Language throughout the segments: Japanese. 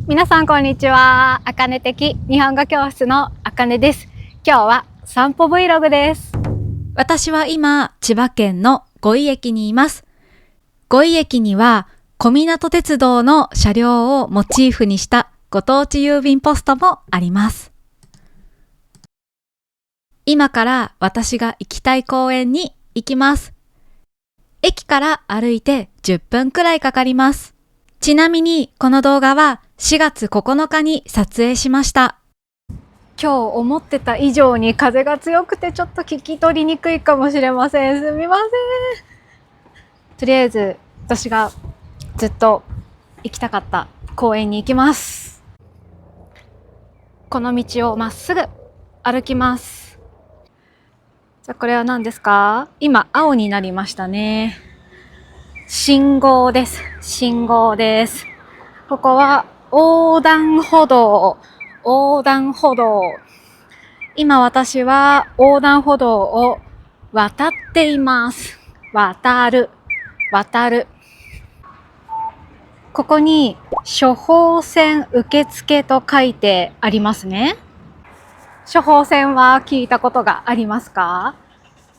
皆さんこんにちは。あかね的日本語教室のあかねです。今日は散歩 Vlog です。私は今、千葉県の五井駅にいます。五井駅には小湊鉄道の車両をモチーフにしたご当地郵便ポストもあります。今から私が行きたい公園に行きます。駅から歩いて10分くらいかかります。ちなみにこの動画は4月9日に撮影しました。今日思ってた以上に風が強くてちょっと聞き取りにくいかもしれません。すみません。とりあえず私がずっと行きたかった公園に行きます。この道をまっすぐ歩きます。じゃあこれは何ですか？今青になりましたね。信号です。信号です。ここは横断歩道。横断歩道。今私は横断歩道を渡っています。渡る。渡る。ここに処方箋受付と書いてありますね。処方箋は聞いたことがありますか？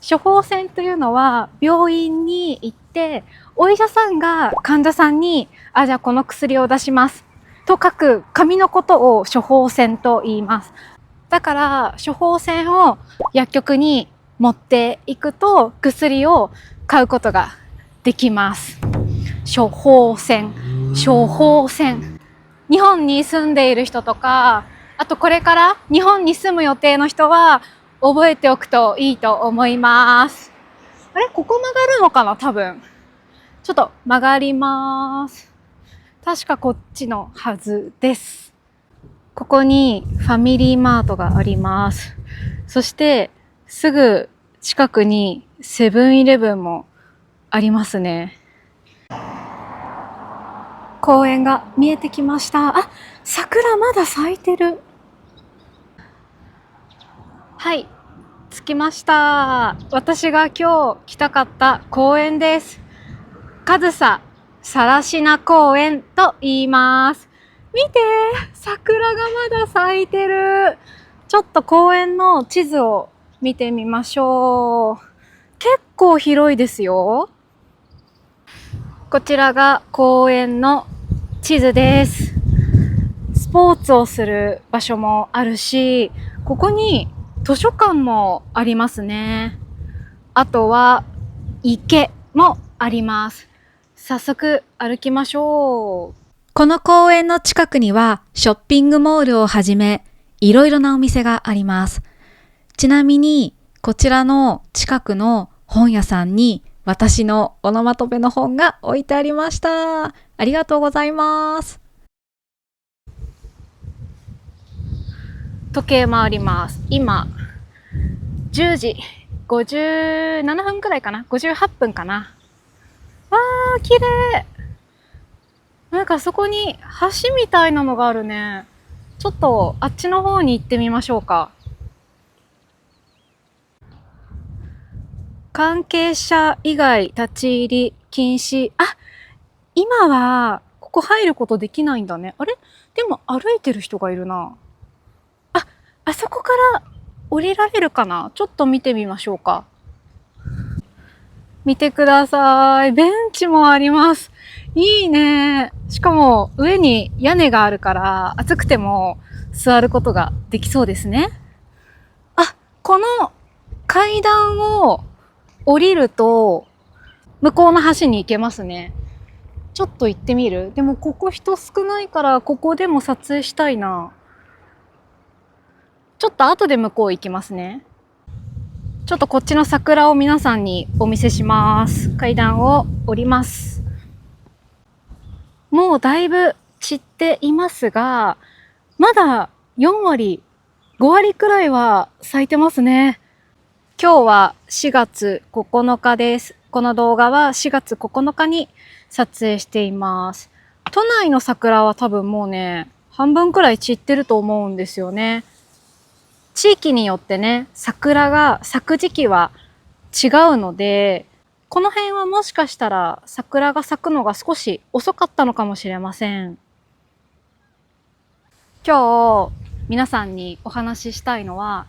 処方箋というのは病院に行ってお医者さんが患者さんにじゃあこの薬を出しますと書く紙のことを処方箋と言います。だから処方箋を薬局に持っていくと薬を買うことができます。処方箋、処方箋。日本に住んでいる人とか、あとこれから日本に住む予定の人は覚えておくといいと思います。あれ、ここ曲がるのかな？多分。ちょっと曲がります。確かこっちのはずです。ここにファミリーマートがあります。そしてすぐ近くにセブンイレブンもありますね。公園が見えてきました。桜まだ咲いてる。はい、着きました。私が今日来たかった公園です。上総更科公園と言います。見て、桜がまだ咲いてる。ちょっと公園の地図を見てみましょう。結構広いですよ。こちらが公園の地図です。スポーツをする場所もあるし、ここに図書館もありますね。あとは池もあります。早速歩きましょう。この公園の近くにはショッピングモールをはじめいろいろなお店があります。ちなみにこちらの近くの本屋さんに私のオノマトペの本が置いてありました。ありがとうございます。時計回ります。今10時57分くらいかな、58分かな。わー、綺麗。なんかそこに橋みたいなのがあるね。ちょっとあっちの方に行ってみましょうか。関係者以外立ち入り禁止。今はここ入ることできないんだね。あれ？でも歩いてる人がいるな。あそこから降りられるかな？ちょっと見てみましょうか。見てください。ベンチもあります。いいね。しかも上に屋根があるから暑くても座ることができそうですね。この階段を降りると向こうの橋に行けますね。ちょっと行ってみる？でもここ人少ないからここでも撮影したいな。ちょっと後で向こう行きますね。ちょっとこっちの桜を皆さんにお見せします。階段を降ります。もうだいぶ散っていますが、まだ4割、5割くらいは咲いてますね。今日は4月9日です。この動画は4月9日に撮影しています。都内の桜は多分もうね、半分くらい散ってると思うんですよね。地域によってね、桜が咲く時期は違うので、この辺はもしかしたら桜が咲くのが少し遅かったのかもしれません。今日皆さんにお話ししたいのは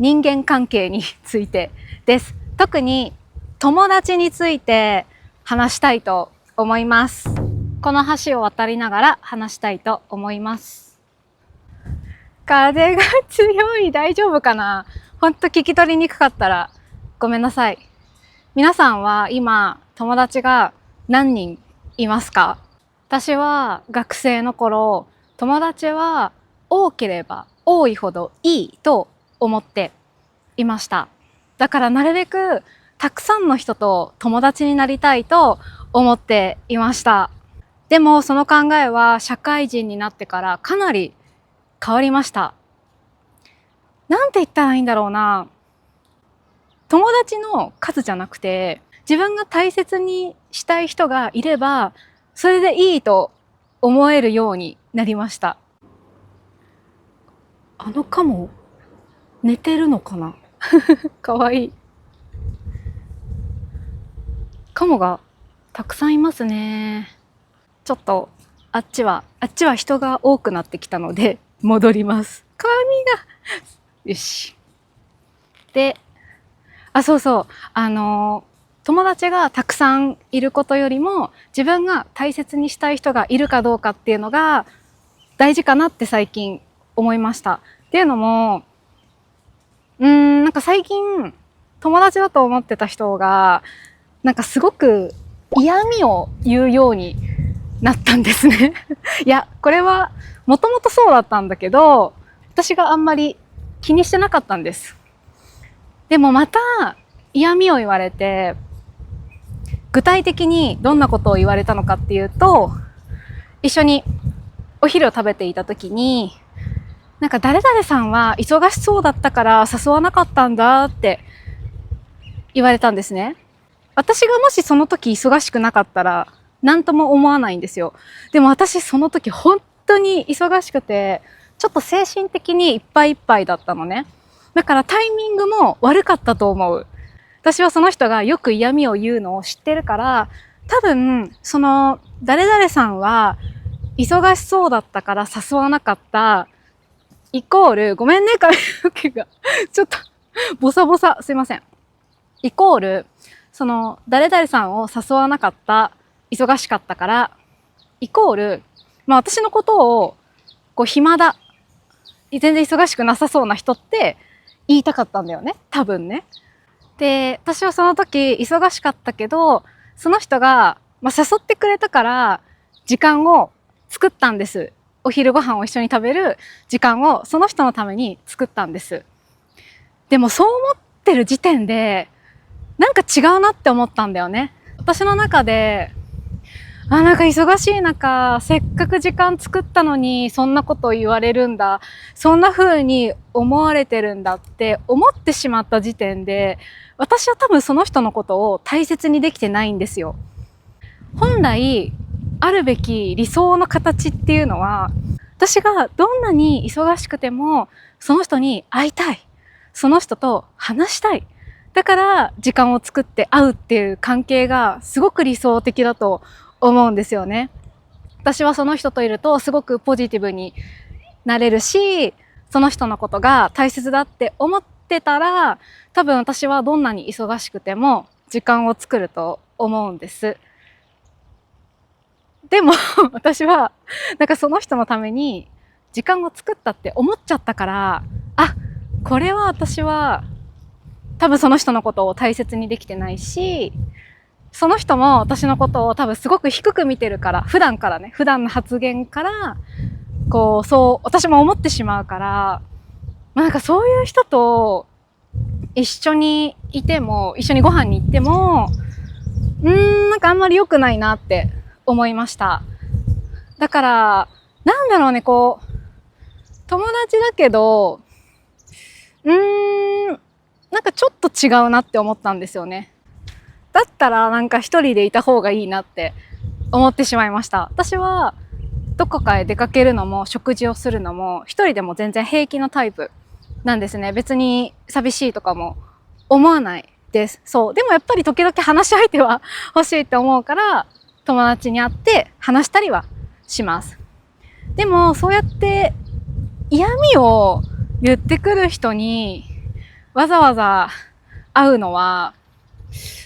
人間関係についてです。特に友達について話したいと思います。この橋を渡りながら話したいと思います。風が強い。大丈夫かな？ほんと聞き取りにくかったらごめんなさい。皆さんは今友達が何人いますか？私は学生の頃、友達は多ければ多いほどいいと思っていました。だからなるべくたくさんの人と友達になりたいと思っていました。でもその考えは社会人になってからかなり変わりました。なんて言ったらいいんだろうな。友達の数じゃなくて、自分が大切にしたい人がいれば、それでいいと思えるようになりました。あのカモ、寝てるのかな？かわいい。カモがたくさんいますね。ちょっとあっちは人が多くなってきたので戻ります。髪がよし。で、そうそう、友達がたくさんいることよりも自分が大切にしたい人がいるかどうかっていうのが大事かなって最近思いました。っていうのも、なんか最近友達だと思ってた人がなんかすごく嫌味を言うようになったんですね。いや、これはもともとそうだったんだけど、私があんまり気にしてなかったんです。でもまた嫌味を言われて、具体的にどんなことを言われたのかっていうと、一緒にお昼を食べていた時に、なんか誰々さんは忙しそうだったから誘わなかったんだって言われたんですね。私がもしその時忙しくなかったら何とも思わないんですよ。でも私その時本当に忙しくて、ちょっと精神的にいっぱいいっぱいだったのね。だからタイミングも悪かったと思う。私はその人がよく嫌味を言うのを知ってるから、多分その誰々さんは忙しそうだったから誘わなかったイコール、ごめんね、髪の毛がちょっとボサボサ、すいません。イコール、その誰々さんを誘わなかった、忙しかったから、イコール、私のことをこう暇だ、全然忙しくなさそうな人って言いたかったんだよね、多分ね。で、私はその時忙しかったけど、その人が、誘ってくれたから時間を作ったんです。お昼ご飯を一緒に食べる時間をその人のために作ったんです。でもそう思ってる時点でなんか違うなって思ったんだよね。私の中で、なんか忙しい中、せっかく時間作ったのにそんなこと言われるんだ、そんな風に思われてるんだって思ってしまった時点で、私は多分その人のことを大切にできてないんですよ。本来あるべき理想の形っていうのは、私がどんなに忙しくてもその人に会いたい、その人と話したい、だから時間を作って会うっていう関係がすごく理想的だと思うんですよね。私はその人といるとすごくポジティブになれるし、その人のことが大切だって思ってたら、多分私はどんなに忙しくても時間を作ると思うんです。でも私はなんかその人のために時間を作ったって思っちゃったから、これは私は多分その人のことを大切にできてないし、その人も私のことを多分すごく低く見てるから、普段の発言からそう私も思ってしまうから、なんかそういう人と一緒にいても、一緒にご飯に行っても、なんかあんまり良くないなって思いました。だからなんだろうね、友達だけど、なんかちょっと違うなって思ったんですよね。だったらなんか一人でいた方がいいなって思ってしまいました。私はどこかへ出かけるのも食事をするのも一人でも全然平気なタイプなんですね。別に寂しいとかも思わないです。そう。でもやっぱり時々話し相手は欲しいって思うから、友達に会って話したりはします。でもそうやって嫌味を言ってくる人にわざわざ会うのは、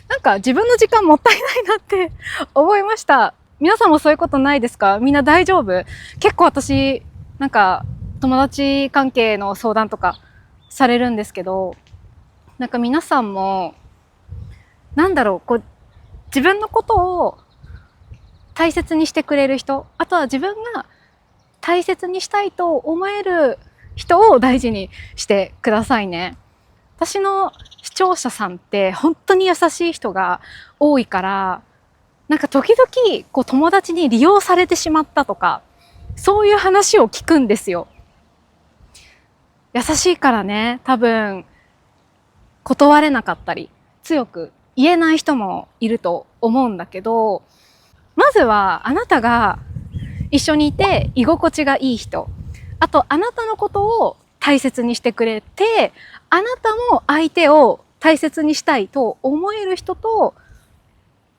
なんか自分の時間もったいないなって思いました。皆さんもそういうことないですか？みんな大丈夫？結構私、なんか友達関係の相談とかされるんですけど、なんか皆さんも、なんだろう、こう、自分のことを大切にしてくれる人、あとは自分が大切にしたいと思える人を大事にしてくださいね。私の視聴者さんって本当に優しい人が多いから、なんか時々こう友達に利用されてしまったとか、そういう話を聞くんですよ。優しいからね、多分断れなかったり、強く言えない人もいると思うんだけど、まずはあなたが一緒にいて居心地がいい人、あとあなたのことを大切にしてくれて、あなたも相手を大切にしたいと思える人と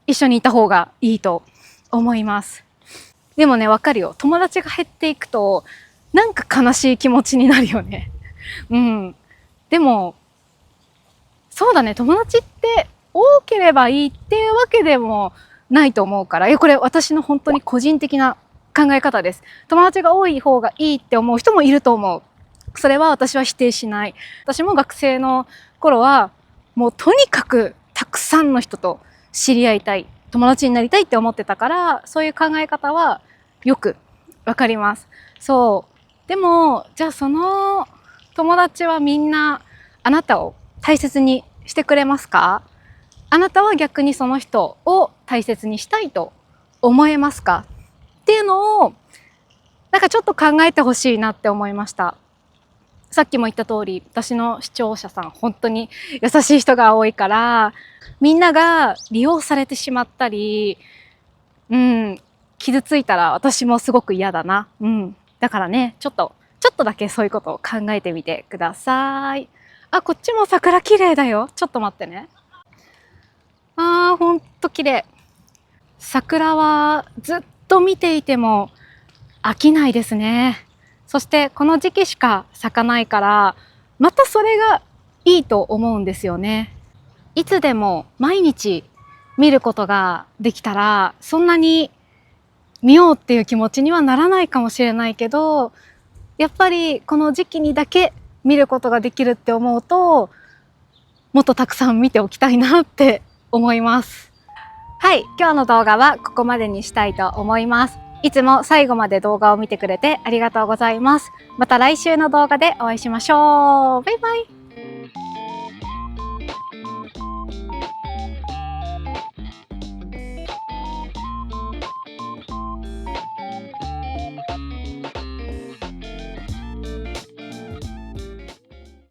一緒にいた方がいいと思います。でもね、わかるよ。友達が減っていくと、なんか悲しい気持ちになるよね。うん。でも、そうだね、友達って多ければいいっていうわけでもないと思うから、これ私の本当に個人的な考え方です。友達が多い方がいいって思う人もいると思う。それは私は否定しない。私も学生の頃は、もうとにかくたくさんの人と知り合いたい、友達になりたいって思ってたから、そういう考え方はよくわかります。そう。でも、じゃあその友達はみんなあなたを大切にしてくれますか？あなたは逆にその人を大切にしたいと思えますか？っていうのを、なんかちょっと考えてほしいなって思いました。さっきも言った通り、私の視聴者さん、本当に優しい人が多いから、みんなが利用されてしまったり、傷ついたら私もすごく嫌だな。だからね、ちょっとだけそういうことを考えてみてください。あ、こっちも桜綺麗だよ。ちょっと待ってね。ほんと綺麗。桜はずっと見ていても飽きないですね。そしてこの時期しか咲かないから、またそれがいいと思うんですよね。いつでも毎日見ることができたら、そんなに見ようっていう気持ちにはならないかもしれないけど、やっぱりこの時期にだけ見ることができるって思うと、もっとたくさん見ておきたいなって思います。はい、今日の動画はここまでにしたいと思います。いつも最後まで動画を見てくれてありがとうございます。また来週の動画でお会いしましょう。バイバイ。